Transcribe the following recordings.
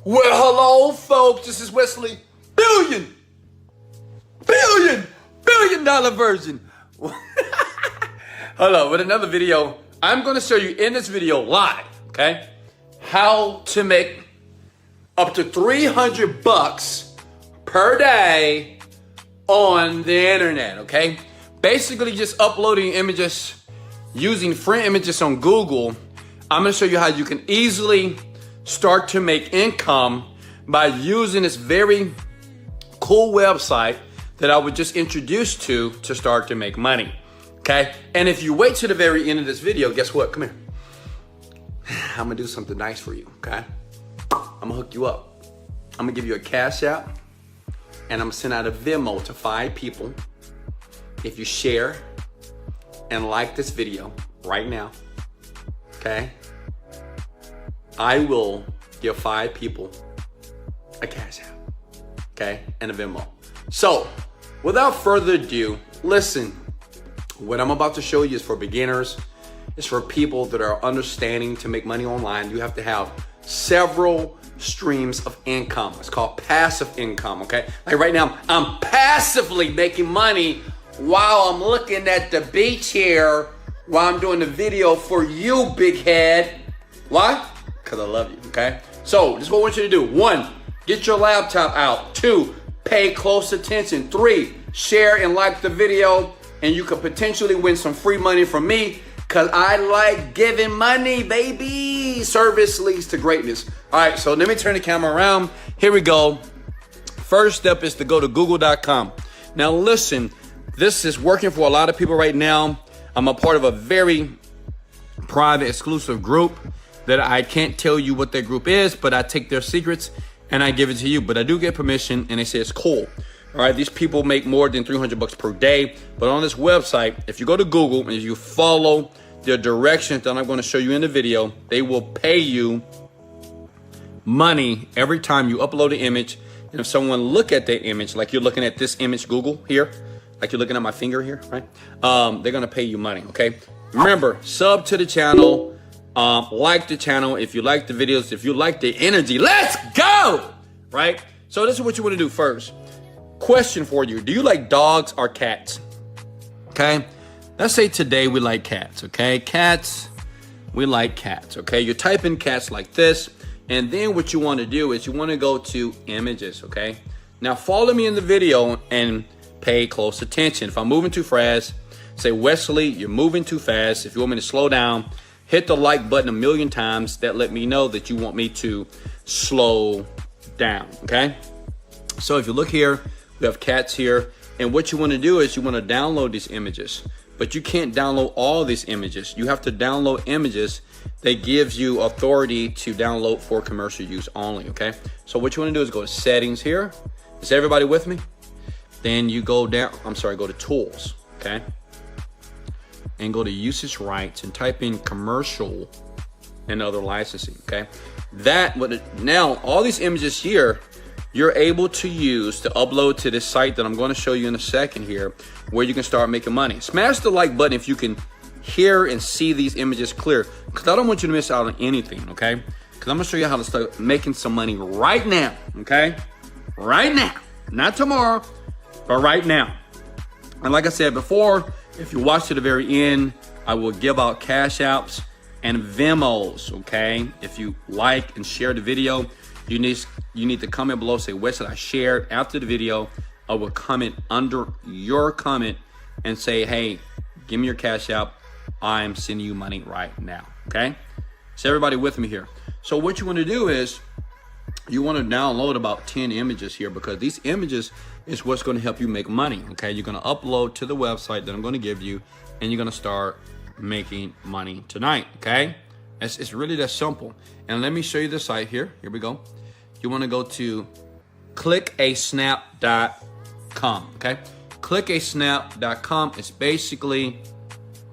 Well, hello, folks. This is Wesley Virgin. Hello, with another video. I'm going to show you in this video live, okay, how to make up to $300 per day on the internet, okay? Basically just uploading images using free images on Google. I'm going to show you how you can easily start to make income by using this very cool website that I would just introduce to start to make money, okay? And if you wait to the very end of this video, guess what? Come here. I'm gonna do something nice for you, okay? I'm gonna hook you up. I'm gonna give you a cash app, and I'm gonna send out a Venmo to 5 people. If you share and like this video right now, okay? I will give 5 people a cash app, okay, and a Venmo. So, without further ado, listen. What I'm about to show you is for beginners. It's for people that are understanding to make money online. You have to have several streams of income. It's called passive income, okay? Like right now, I'm passively making money while I'm looking at the beach here, while I'm doing the video for you, big head. Why? Because I love you, okay? So this is what I want you to do. 1, get your laptop out. 2, pay close attention. 3, share and like the video, and you could potentially win some free money from me, because I like giving money, baby. Service leads to greatness. All right, so let me turn the camera around. Here we go. First step is to go to Googlecom. Now listen, this is working for a lot of people right now. I'm a part of a very private, exclusive group that I can't tell you what their group is, but I take their secrets and I give it to you. But I do get permission, and they say it's cool. All right, these people make more than $300 per day. But on this website, if you go to Google and if you follow the directions that I'm going to show you in the video, they will pay you money every time you upload an image. And if someone look at that image, like you're looking at this image, Google here, like you're looking at my finger here, right? They're going to pay you money, okay? Remember, sub to the channel. Like the channel if you like the videos, if you like the energy. Let's go, right? So this is what you want to do first. Question for you: do you like dogs or cats? Okay, let's say today we like cats. Okay, cats, we like cats. Okay, you type in cats like this, and then what you want to do is you want to go to images. Okay, now follow me in the video and pay close attention. If I'm moving too fast, say, Wesley, you're moving too fast. If you want me to slow down, hit the like button 1,000,000 times. That let me know that you want me to slow down, okay? So if you look here, we have cats here. And what you want to do is you want to download these images. But you can't download all these images. You have to download images that gives you authority to download for commercial use only, okay? So what you want to do is go to settings here. Is everybody with me? Then you go down, go to tools, okay? And go to usage rights and type in commercial and other licensing, okay? Now all these images here, you're able to use to upload to this site that I'm going to show you in a second here, where you can start making money. Smash the like button if you can hear and see these images clear, because I don't want you to miss out on anything, okay? Because I'm going to show you how to start making some money right now, okay? Right now, not tomorrow, but right now. And like I said before, if you watch to the very end, I will give out cash apps and Venmos, okay? If you like and share the video, you need to comment below, say, Wesley, I shared. After the video, I will comment under your comment and say, hey, give me your cash app. I'm sending you money right now, okay? So everybody with me here. So what you want to do is you want to download about 10 images here, because these images is what's going to help you make money, okay? You're going to upload to the website that I'm going to give you, and you're going to start making money tonight, okay? It's really that simple. And let me show you the site here. Here we go. You want to go to clickasnap.com, okay? Clickasnap.com is basically,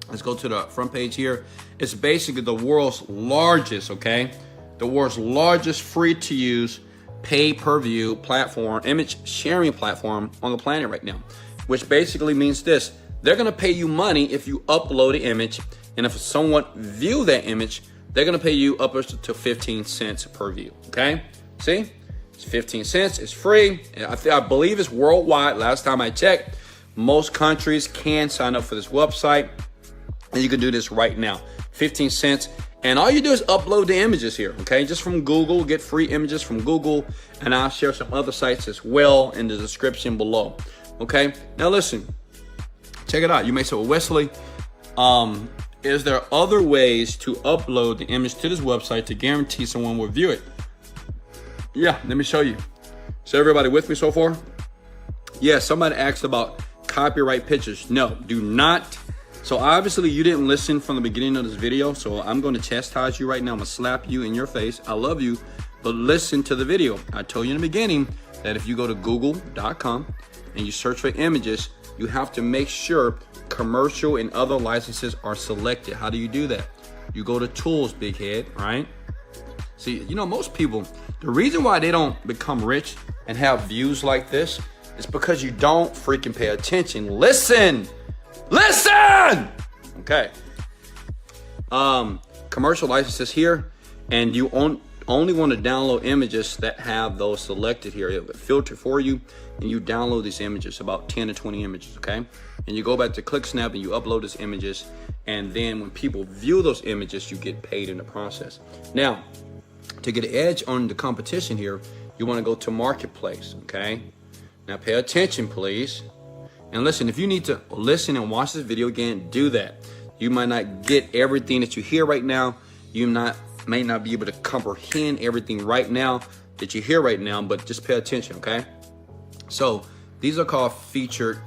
let's go to the front page here. It's basically the world's largest, okay? The world's largest free-to-use pay-per-view platform, image sharing platform on the planet right now, which basically means this: they're going to pay you money if you upload an image, and if someone view that image, they're going to pay you upwards to 15 cents per view, okay? See, it's 15 cents. It's free. I believe it's worldwide. Last time I checked, most countries can sign up for this website, and you can do this right now. 15 cents. And all you do is upload the images here, okay? Just from Google, get free images from Google, and I'll share some other sites as well in the description below, okay? Now listen, check it out. You may say, well, Wesley, is there other ways to upload the image to this website to guarantee someone will view it? Yeah, let me show you. So everybody with me so far? Yeah, somebody asked about copyright pictures. No, do not. So obviously you didn't listen from the beginning of this video, so I'm going to chastise you right now. I'm going to slap you in your face. I love you, but listen to the video. I told you in the beginning that if you go to Googlecom and you search for images, you have to make sure commercial and other licenses are selected. How do you do that? You go to tools, big head, right? See, you know, most people, the reason why they don't become rich and have views like this is because you don't freaking pay attention. Listen. Okay. Commercial licenses here, and you only want to download images that have those selected here. It'll filter for you, and you download these images, about 10 to 20 images, okay? And you go back to ClickSnap and you upload these images, and then when people view those images, you get paid in the process. Now, to get an edge on the competition here, you want to go to Marketplace, okay? Now pay attention, please. And listen, if you need to listen and watch this video again, do that. You might not get everything that you hear right now. You may not be able to comprehend everything right now that you hear right now, but just pay attention, okay? So these are called featured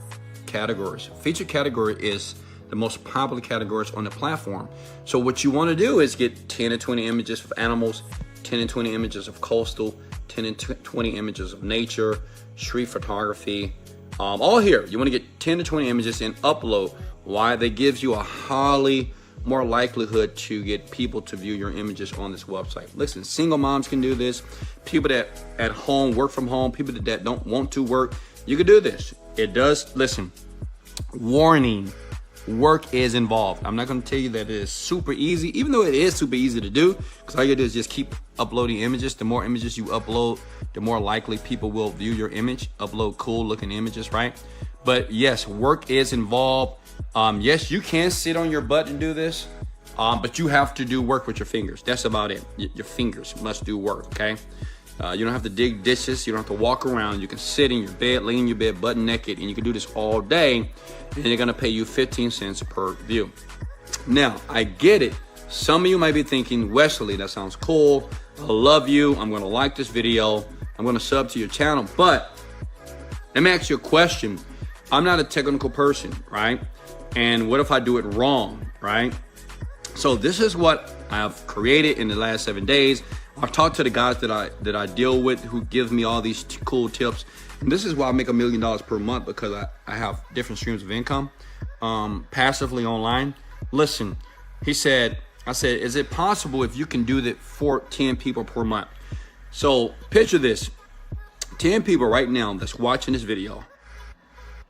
categories. Featured category is the most popular categories on the platform. So what you want to do is get 10 to 20 images of animals, 10 and 20 images of coastal, 10 and 20 images of nature, street photography, all here. You want to get 10 to 20 images and upload. Why? That gives you a highly more likelihood to get people to view your images on this website. Listen, single moms can do this. People that at home, work from home, people that don't want to work, you can do this. It does, listen, warning, work is involved. I'm not going to tell you that it is super easy, even though it is super easy to do, because all you do is just keep uploading images. The more images you upload, the more likely people will view your image. Upload cool looking images, right? But yes, work is involved. Yes, you can sit on your butt and do this, but you have to do work with your fingers. That's about it. Your fingers must do work, okay? You don't have to dig dishes. You don't have to walk around. You can sit in your bed, lay in your bed, butt naked, and you can do this all day, and they're gonna pay you 15 cents per view. Now, I get it. Some of you might be thinking, Wesley, that sounds cool. I love you. I'm gonna like this video. I'm gonna sub to your channel, but let me ask you a question. I'm not a technical person, right? And what if I do it wrong, right? So this is what I've created in the last 7 days. I've talked to the guys that I deal with who give me all these cool tips. And this is why I make $1 million per month, because I have different streams of income passively online. Listen, I said, is it possible if you can do that for 10 people per month? So picture this, 10 people right now that's watching this video.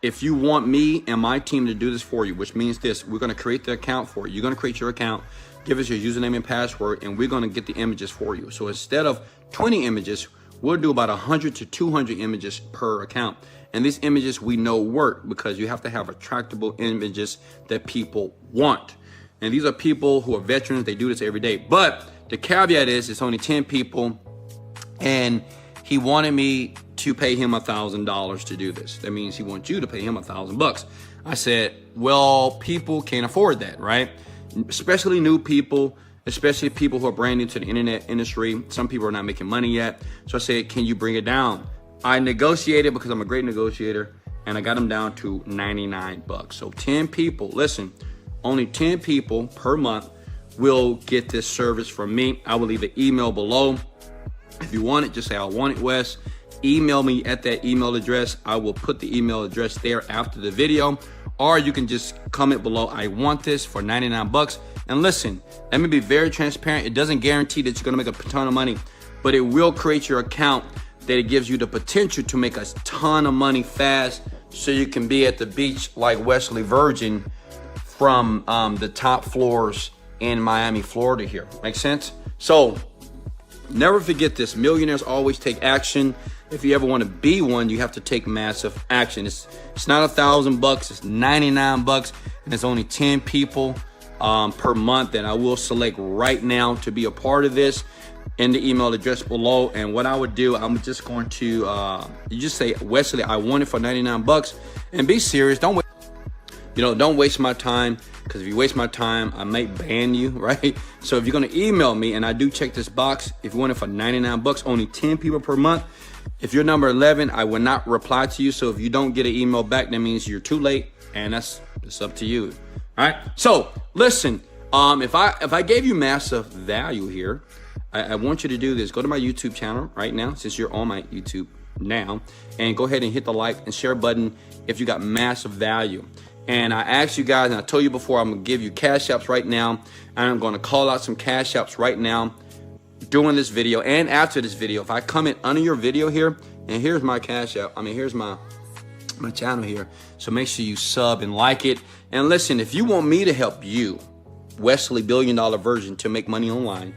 If you want me and my team to do this for you, which means this, we're gonna create the account for you. You're gonna create your account, give us your username and password, and we're gonna get the images for you. So instead of 20 images, we'll do about 100 to 200 images per account. And these images we know work because you have to have attractable images that people want. And these are people who are veterans, they do this every day. But the caveat is it's only 10 people, and he wanted me to pay him $1,000 to do this. That means he wants you to pay him $1,000. I said, well, people can't afford that, right? Especially new people, especially people who are brand new to the internet industry. Some people are not making money yet. So I said, can you bring it down? I negotiated because I'm a great negotiator, and I got them down to $99. So 10 people, listen, only 10 people per month will get this service from me. I will leave an email below. If you want it, just say, I want it, Wes. Email me at that email address. I will put the email address there after the video, or you can just comment below, I want this for $99. And listen, let me be very transparent. It doesn't guarantee that you're gonna make a ton of money, but it will create your account that it gives you the potential to make a ton of money fast, so you can be at the beach like Wesley Virgin from the top floors in Miami, Florida here. Make sense? So never forget this. Millionaires always take action. If you ever want to be one, you have to take massive action. It's not $1,000, it's 99 bucks, and it's only 10 people per month that I will select right now to be a part of this in the email address below. And what I would do, I'm just going to, you just say, Wesley, I want it for 99 bucks, and be serious. Don't waste my time, because if you waste my time, I might ban you, right? So if you're going to email me, and I do check this box, if you want it for 99 bucks, only 10 people per month. If you're number 11, I will not reply to you. So if you don't get an email back, that means you're too late, and it's up to you. All right. So listen, if I gave you massive value here, I want you to do this. Go to my YouTube channel right now, since you're on my YouTube now, and go ahead and hit the like and share button if you got massive value. And I asked you guys, and I told you before, I'm gonna give you cash apps right now, and I'm gonna call out some cash apps right now during this video and after this video. If I comment under your video here, and here's my cash app, here's my channel here. So make sure you sub and like it. And listen, if you want me to help you, Wesley $1 billion Virgin, to make money online,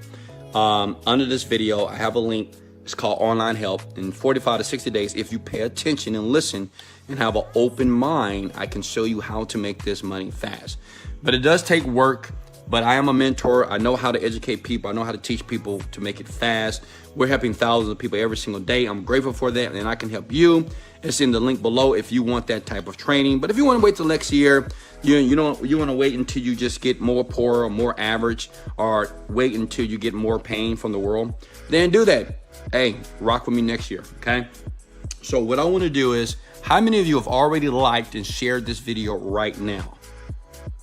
under this video, I have a link. It's called Online Help. In 45 to 60 days, if you pay attention and listen and have an open mind, I can show you how to make this money fast. But it does take work. But I am a mentor. I know how to educate people. I know how to teach people to make it fast. We're helping thousands of people every single day. I'm grateful for that, and I can help you. It's in the link below if you want that type of training. But if you want to wait till next year, you want to wait until you just get more poor or more average, or wait until you get more pain from the world, then do that. Hey, rock with me next year, okay? So what I want to do is, how many of you have already liked and shared this video right now?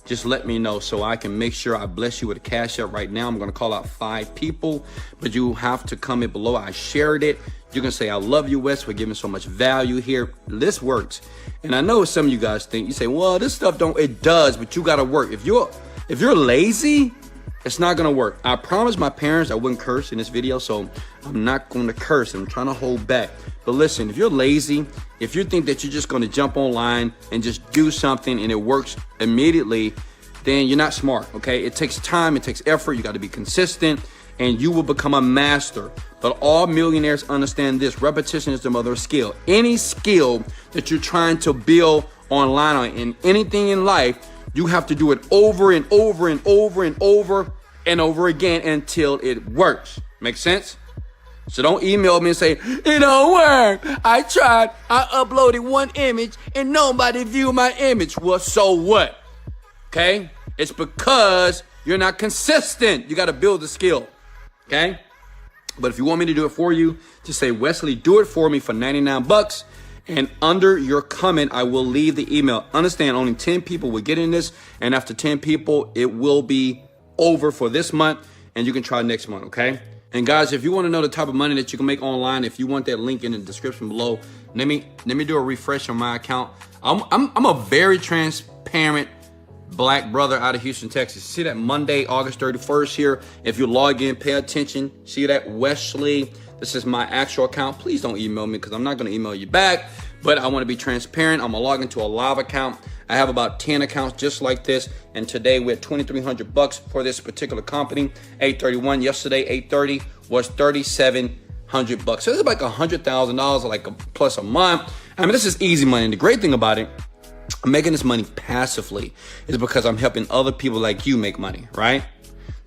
Just let me know so I can make sure I bless you with a cash app right now. I'm going to call out 5 people, but you have to comment below. I shared it. You can say, I love you, Wes, for giving so much value here. This works. And I know some of you guys think, you say, well, this stuff it does, but you got to work. If you're lazy, it's not going to work. I promised my parents I wouldn't curse in this video, so I'm not going to curse. I'm trying to hold back. But listen, if you're lazy, if you think that you're just going to jump online and just do something and it works immediately, then you're not smart, okay? It takes time, it takes effort, you got to be consistent, and you will become a master. But all millionaires understand this: repetition is the mother of skill. Any skill that you're trying to build online or in anything in life, you have to do it over and over and over and over and over again until it works. Make sense? So don't email me and say, it don't work. I tried. I uploaded one image and nobody viewed my image. Well, so what? Okay? It's because you're not consistent. You got to build the skill. Okay? But if you want me to do it for you, just say, Wesley, do it for me for 99 bucks. And under your comment, I will leave the email. Understand, only 10 people will get in this. And after 10 people, it will be over for this month. And you can try next month, okay? And guys, if you want to know the type of money that you can make online, if you want that link in the description below, let me do a refresh on my account. I'm a very transparent black brother out of Houston, Texas. See that Monday, August 31st here? If you log in, pay attention. See that Wesley? This is my actual account. Please don't email me because I'm not going to email you back. But I want to be transparent. I'm going to log into a live account. I have about 10 accounts just like this. And today we're at 2,300 bucks for this particular company. 831 yesterday, 830 was 3,700 bucks. So it's like $100,000 like plus a month. I mean, this is easy money. And the great thing about it, I'm making this money passively, is because I'm helping other people like you make money, right?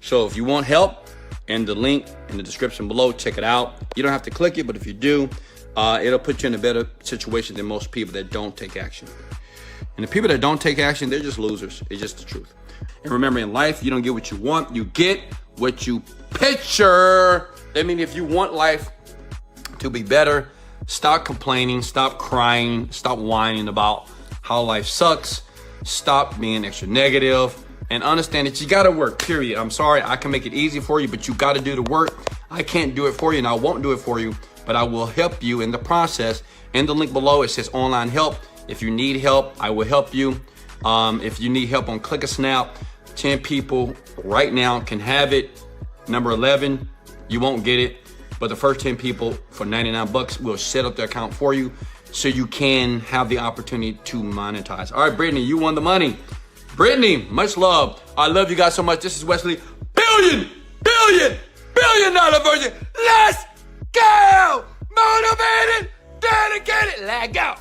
So if you want help, in the link in the description below, check it out. You don't have to click it, but if you do, it'll put you in a better situation than most people that don't take action. And the people that don't take action, they're just losers. It's just the truth. And remember, in life, you don't get what you want. You get what you picture. I mean, if you want life to be better, stop complaining, stop crying, stop whining about how life sucks. Stop being extra negative and understand that you got to work, period. I'm sorry, I can make it easy for you, but you got to do the work. I can't do it for you, and I won't do it for you, but I will help you in the process. In the link below, it says online help. If you need help, I will help you. If you need help on Click a Snap, 10 people right now can have it. Number 11, you won't get it, but the first 10 people for 99 bucks will set up their account for you so you can have the opportunity to monetize. All right, Brittany, you won the money. Brittany, much love. I love you guys so much. This is Wesley, billion multi-billion-dollar version. Let's go! Motivated, dedicated, let go.